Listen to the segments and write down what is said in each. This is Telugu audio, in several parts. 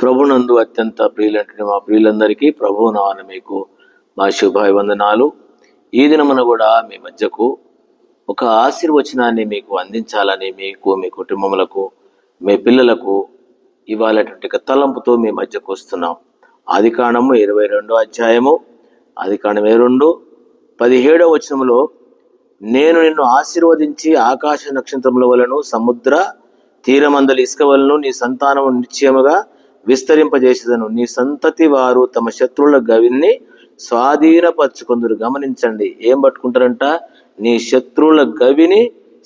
ప్రభునందు అత్యంత ప్రియులంటే మా ప్రియులందరికీ ప్రభు నామమున మీకు మా శుభాభివందనాలు. ఈ దినమున కూడా మీ మధ్యకు ఒక ఆశీర్వచనాన్ని మీకు అందించాలని మీకు, మీ కుటుంబములకు, మీ పిల్లలకు ఇవ్వాలటువంటి తలంపుతో మీ మధ్యకు వస్తున్నాం. ఆదికాండము 22వ అధ్యాయము, ఆదికాండం 22:17 వచనములో, నేను నిన్ను ఆశీర్వదించి ఆకాశ నక్షత్రముల వలను సముద్ర తీరమందలి ఇసుక వలను నీ సంతానము నిశ్చయముగా విస్తరింపజేసేదను. నీ సంతతి వారు తమ శత్రువుల గవిని స్వాధీనపరచుకుందరు. గమనించండి, ఏం పట్టుకుంటారంట? నీ శత్రువుల గవిని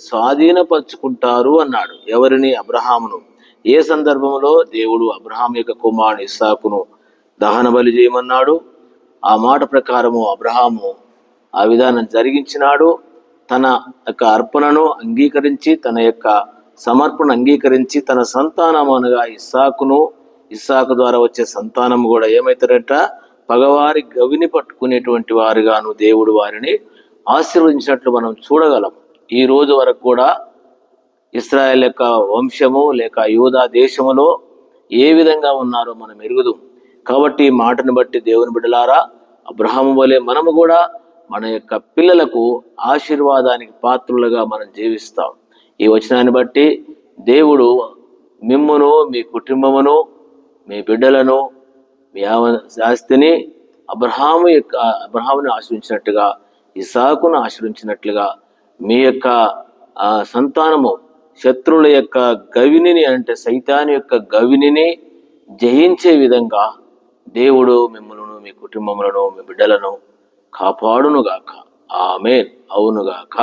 స్వాధీనపరచుకుంటారు అన్నాడు. ఎవరిని? అబ్రహామును. ఏ సందర్భంలో? దేవుడు అబ్రహాం యొక్క కుమారుడు ఇస్సాకును దహన బలి చేయమన్నాడు. ఆ మాట ప్రకారము అబ్రహాము ఆ విధానం జరిగించినాడు. తన యొక్క అర్పణను అంగీకరించి, తన యొక్క సమర్పణ అంగీకరించి, తన సంతానం అనగా ఇస్సాకు ద్వారా వచ్చే సంతానం కూడా ఏమవుతారట? పగవారి గవిని పట్టుకునేటువంటి వారుగాను దేవుడు వారిని ఆశీర్వదించినట్లు మనం చూడగలం. ఈ రోజు వరకు కూడా ఇశ్రాయేల్ యొక్క వంశము లేక యూదా దేశములో ఏ విధంగా ఉన్నారో మనం ఎరుగుదాం. కాబట్టి ఈ మాటను బట్టి దేవుని బిడ్డలారా, అబ్రహాము వలె మనము కూడా మన యొక్క పిల్లలకు ఆశీర్వాదానికి పాత్రులుగా మనం జీవిస్తాం. ఈ వచనాన్ని బట్టి దేవుడు మిమ్మును, మీ కుటుంబమును, మీ బిడ్డలను, మీ ఆస్తిని అబ్రహాముని ఆశ్రయించినట్టుగా, ఇస్సాకును ఆశ్రయించినట్లుగా మీ యొక్క సంతానము శత్రువుల యొక్క గవిని, అంటే సైతాను యొక్క గవిని జయించే విధంగా దేవుడు మిమ్మల్ని, మీ కుటుంబములను, మీ బిడ్డలను కాపాడునుగాక. ఆమేన్. అవునుగాక.